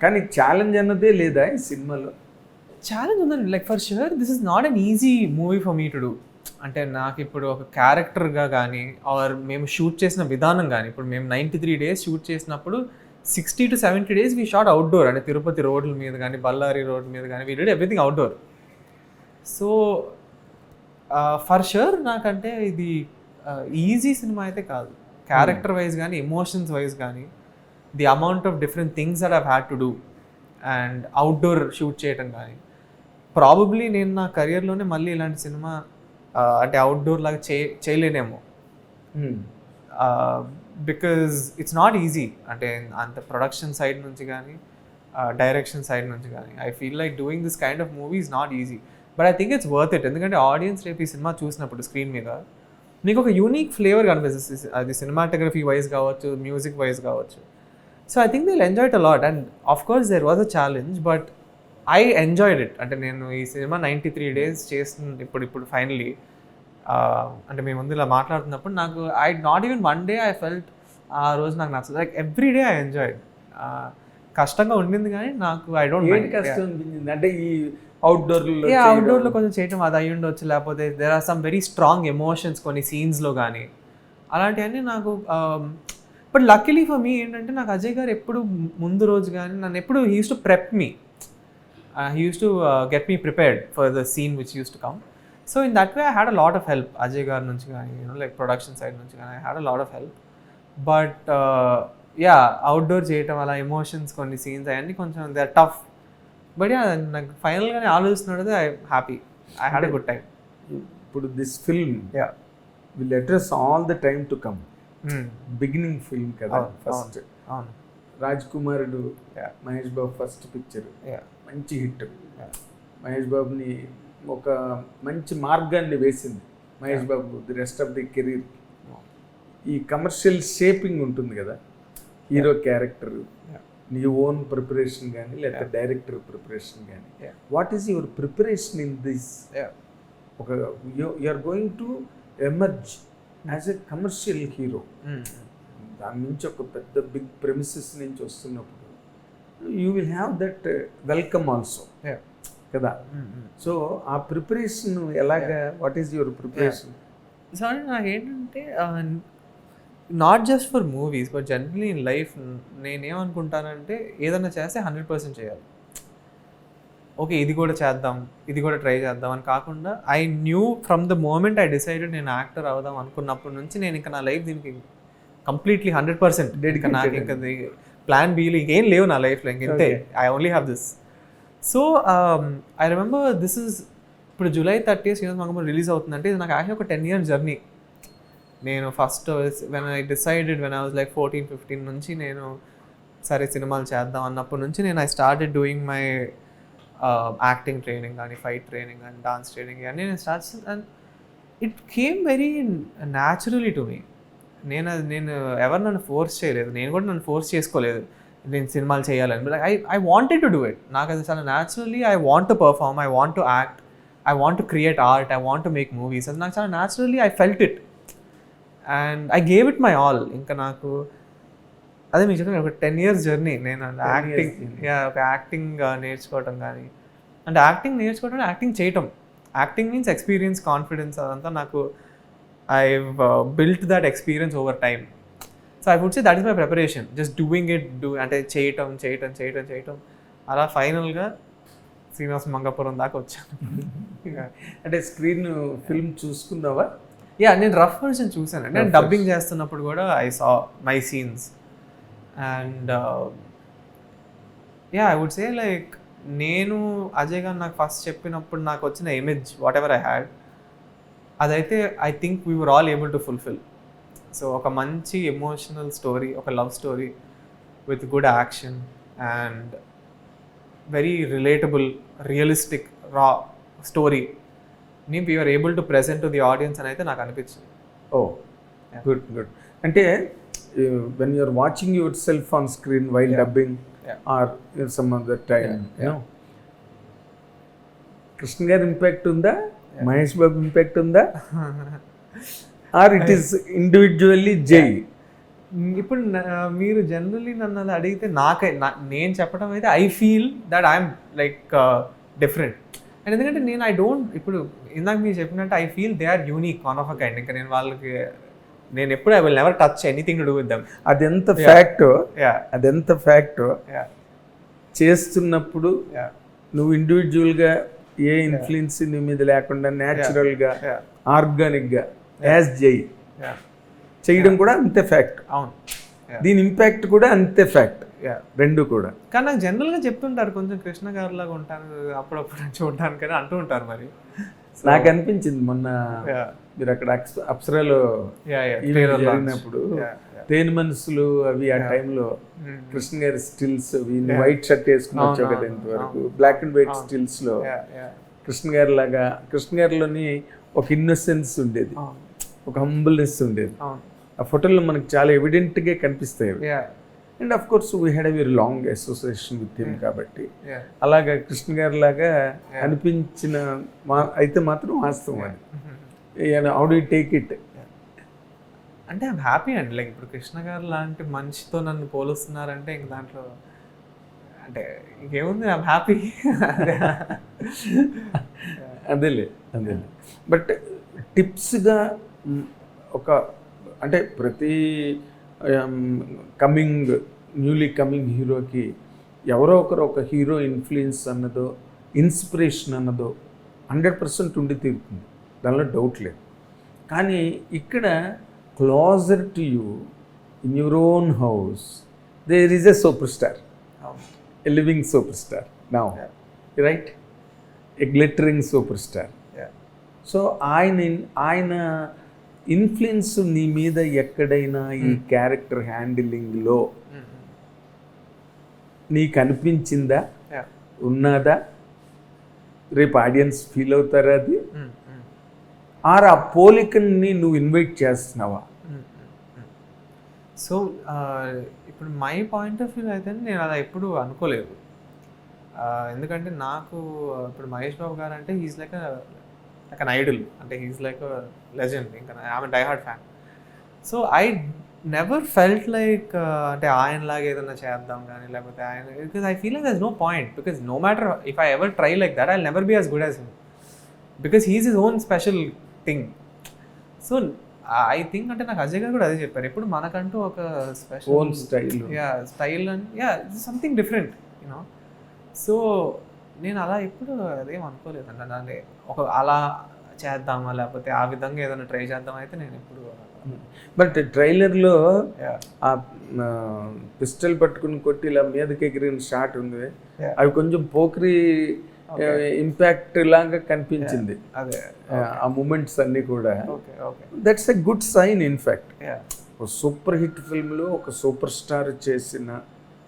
కానీ ఛాలెంజ్ అన్నదే లేదా ఈ సినిమాలో? ఛాలెంజ్ ఉందండి. Like for sure this is not an easy movie for me to do. అంటే నాకు ఇప్పుడు ఒక క్యారెక్టర్గా కానీ ఆర్ మేము షూట్ చేసిన విధానం కానీ, ఇప్పుడు మేము 93 days షూట్ చేసినప్పుడు 60 to 70 days we shot outdoor. అంటే తిరుపతి రోడ్ల మీద కానీ, బళ్ళారి రోడ్ మీద కానీ, we did everything outdoor. So for sure నాకంటే ఇది ఈజీ సినిమా అయితే కాదు. క్యారెక్టర్ వైజ్ కానీ, ఎమోషన్స్ వైజ్ కానీ, the amount of different things that I've had to do and outdoor shoot చేయటం కానీ, ప్రాబబ్లీ నేను నా కెరియర్లోనే మళ్ళీ ఇలాంటి సినిమా అంటే అవుట్డోర్ లాగా చేయలేనేమో. Because it's not easy. అంటే అంత ప్రొడక్షన్ సైడ్ నుంచి కానీ, డైరెక్షన్ సైడ్ నుంచి కానీ, I feel like doing this kind of movie is not easy. But I think it's worth it. ఎందుకంటే ఆడియన్స్ రేపు ఈ సినిమా చూసినప్పుడు స్క్రీన్ మీద మీకు ఒక యూనిక్ ఫ్లేవర్ కనిపిస్తుంది. అది సినిమాటోగ్రఫీ వైజ్ కావచ్చు, మ్యూజిక్ వైజ్ కావచ్చు. So I think they will enjoy it a lot. And of course there was a challenge, but I enjoyed it. అంటే నేను ఈ సినిమా 93 days చేస్తున్న ఇప్పుడు ఫైనలీ అంటే మేము ముందు ఇలా మాట్లాడుతున్నప్పుడు నాకు I not even one day I felt ఆ రోజు నాకు నచ్చదు. Like every day I enjoyed. కష్టంగా ఉండింది కానీ నాకు ఐ డోంట్ మైండ్. కష్టం అనిపించింది అంటే ఈ అవుట్డోర్లో కొంచెం చేయటం అది అయ్యి ఉండొచ్చు, లేకపోతే there are some very strong emotions కొన్ని సీన్స్లో కానీ, అలాంటివన్నీ నాకు. బట్ లక్కీలీ ఫర్ మీ ఏంటంటే నాకు అజయ్ గారు ఎప్పుడు ముందు రోజు కానీ నన్ను ఎప్పుడు he use to prep me. He used to get me prepared for the scene which used to come. So in that way I had a lot of help. Ajay gar nunchi gaani, like production side nunchi gaani, I had a lot of help. But yeah, outdoor cheyatam ala emotions konni scenes ayanni koncham they are tough. But yeah, నాకు final గానే ఆలోచిస్తున్నది I happy. I had a good time. ఇప్పుడు this film will address all the time to come. Beginning film కదా first. అవును. రాజ్ కుమారుడు, Mahesh Babu first picture, మంచి hit. Mahesh బాబుని ఒక మంచి మార్గాన్ని వేసింది Mahesh Babu the rest of the career. ఈ కమర్షియల్ షేపింగ్ ఉంటుంది కదా, హీరో క్యారెక్టర్, నీ ఓన్ ప్రిపరేషన్ కానీ లేకపోతే డైరెక్టర్ ప్రిపరేషన్ కానీ, what is your preparation in this? ఒక you are going to emerge as a commercial hero. దాని నుంచి ఒక పెద్ద బిగ్ ప్రెమిసెస్ నుంచి వస్తున్నప్పుడు you will have that welcome also కదా. సో ఆ ప్రిపరేషన్ ఎలాగా, what is your preparation? So నాకేంటంటే not just for movies but generally in life నేనేమనుకుంటానంటే ఏదైనా చేస్తే 100% చేయాలి. ఓకే ఇది కూడా చేద్దాం, ఇది కూడా ట్రై చేద్దాం అని కాకుండా I knew from the moment I decided నేను యాక్టర్ అవుదాం అనుకున్నప్పటి నుంచి నేను ఇంకా నా లైఫ్ దీనికి కంప్లీట్లీ 100% డెడికేట్. నాకు ఇంకా ప్లాన్ బీలు ఇంకేం లేవు నా లైఫ్లో, ఇంకంతే. I only have this. So I remember this is ఇప్పుడు July 30th Srinivasa Mangapur release అవుతుందంటే ఇది నాకు యాక్చువల్లీ ఒక 10-year జర్నీ. నేను first when I decided when I was like 14-15 నుంచి నేను సరే సినిమాలు చేద్దాం అన్నప్పటి నుంచి నేను I started doing my acting training కానీ, ఫైట్ ట్రైనింగ్ కానీ, డాన్స్ ట్రైనింగ్ కానీ నేను start. And it came very naturally to me. నేను ఎవరు నన్ను ఫోర్స్ చేయలేదు, నేను కూడా నన్ను ఫోర్స్ చేసుకోలేదు నేను సినిమాలు చేయాలని. But I wanted to do it. నాకు అది చాలా naturally I want to perform, I want to act, I want to create art, I want to make movies. అది నాకు చాలా naturally I felt it and I gave it my all. ఇంకా నాకు అదే మీకు చెప్పిన ఒక 10 years జర్నీ. నేను ఒక యాక్టింగ్ నేర్చుకోవటం కానీ, అంటే యాక్టింగ్ నేర్చుకోవటం, యాక్టింగ్ చేయటం. యాక్టింగ్ మీన్స్ ఎక్స్పీరియన్స్, కాన్ఫిడెన్స్, అదంతా నాకు I've built that experience over time. So I would say that is my preparation. Just doing it, అంటే చేయటం అలా ఫైనల్గా శ్రీనివాస మంగాపురం దాకా వచ్చాను. అంటే స్క్రీన్ ఫిల్మ్ చూసుకున్నావా? నేను రఫ్ వర్షన్ చూసాను. నేను డబ్బింగ్ చేస్తున్నప్పుడు కూడా I saw my scenes and I would say like నేను అజయ్ గారు నాకు ఫస్ట్ చెప్పినప్పుడు నాకు వచ్చిన image whatever I had, అదైతే I think we were all able to fulfil. So ఒక మంచి ఎమోషనల్ స్టోరీ, ఒక love story with good action and very relatable, realistic, raw story ని we are able to present to the audience అని అయితే నాకు అనిపించింది. Good. అంటే when you're watching your self on screen while dubbing or some other time, Krishna గారి impact ఉందా, Mahesh Babu impact ఉందా, or it is individually Jai? ఇప్పుడు మీరు జనరలీ నన్ను అలా అడిగితే నేను చెప్పడం అయితే I feel that I'm like different. And ఎందుకంటే ఐ డోంట్, ఇప్పుడు ఇందాక మీరు చెప్పినట్టు I feel they are unique one of a kind. ఇంకా నేను ఎప్పుడు I will never touch anything to do with them. అదెంత ఫ్యాక్ట్ చేస్తున్నప్పుడు నువ్వు ఇండివిజువల్గా ఏ ఇన్ఫ్లుయెన్స్ నీ మీద లేకుండా న్యాచురల్గా ఆర్గానిక్గా యాజ్ చేయడం కూడా అంతే ఫ్యాక్ట్. అవును, దీని ఇంపాక్ట్ కూడా అంతే ఫ్యాక్ట్, రెండు కూడా. కానీ నాకు జనరల్గా చెప్తుంటారు కొంచెం కృష్ణ గారు లాగా ఉంటాను అప్పుడప్పుడు చూడటానికి అని అంటూ ఉంటారు. మరి నాకు అనిపించింది మొన్న మీరు అక్కడ అప్సరాలో జరిగినప్పుడు తేనె మనసులు అవి ఆ టైంలో కృష్ణ గారి స్టిల్స్ అవి వైట్ షర్ట్ వేసుకుని వచ్చావు కదా ఇంతవరకు, బ్లాక్ అండ్ వైట్ స్టిల్స్ లో కృష్ణ గారి లాగా, కృష్ణ గారిలోని ఒక ఇన్నోసెన్స్ ఉండేది, ఒక హంబుల్నెస్ ఉండేది. ఆ ఫోటోలో మనకు చాలా ఎవిడెంట్గా కనిపిస్తాయి. And of course we had a very long association with him కాబట్టి అలాగా కృష్ణ గారి లాగా అనిపించిన అయితే మాత్రం వాస్తవం అది. How do you take it? అంటే ఐమ్ హ్యాపీ అండి. లైక్ ఇప్పుడు కృష్ణ గారు లాంటి మనిషితో నన్ను పోలుస్తున్నారంటే ఇంక దాంట్లో అంటే ఇంకేముంది, ఐమ్ హ్యాపీ. అదేలే. బట్ టిప్స్గా ఒక అంటే ప్రతి న్యూలీ కమింగ్ హీరోకి ఎవరో ఒకరు ఒక హీరో ఇన్ఫ్లుయెన్స్ అన్నదో ఇన్స్పిరేషన్ అన్నదో 100% ఉండి తీరుతుంది, దానిలో డౌట్ లేదు. కానీ ఇక్కడ closer to you in your own house there is a super star, a living super star now, right? A glittering super star. So ఆయన ఇన్ఫ్లుయెన్స్ నీ మీద ఎక్కడైనా ఈ క్యారెక్టర్ హ్యాండిలింగ్లో నీకు అనిపించిందా, ఉన్నదా? రేపు ఆడియన్స్ ఫీల్ అవుతారా అది? ఆర్ ఆ పోలికని నువ్వు ఇన్వైట్ చేస్తున్నావా? సో ఇప్పుడు మై పాయింట్ ఆఫ్ వ్యూ అయితే నేను అలా ఎప్పుడు అనుకోలేదు. ఎందుకంటే నాకు ఇప్పుడు మహేష్ బాబు గారు అంటే హీస్ లైక్ అన్ ఐడల్, అంటే హీస్ లైక్ లెజెండ్. ఇంకా I'm die hard fan. So I never felt like అంటే ఆయనలాగా ఏదైనా చేద్దాం కానీ లేకపోతే ఆయన, because I feel like there is no point, because no matter if I ever try like that I will never be as good as him, because he's his own special thing. So I think అంటే నాకు అజయ్ గారు కూడా అదే చెప్పారు, ఎప్పుడు మనకంటూ ఒక special own style and something different you know. So నేను అలా ఎప్పుడు అదేం అనుకోలేదండి. అంటే ఒక అలా చేద్దామా లేకపోతే ఆ విధంగా ఏదైనా ట్రై చేద్దాం అయితే నేను ఎప్పుడు. బట్ ట్రైలర్లో ఆ పిస్టల్ పట్టుకుని కొట్టి ఇలా మీదకి ఎగిరిన షాట్ ఉంది, అవి కొంచెం పోక్రీ ఇంపాక్ట్ లాగా కనిపించింది. అదే ఆ మూమెంట్స్ అన్నీ కూడా that's a good sign. In fact ఒక సూపర్ హిట్ ఫిల్మ్లో ఒక సూపర్ స్టార్ చేసిన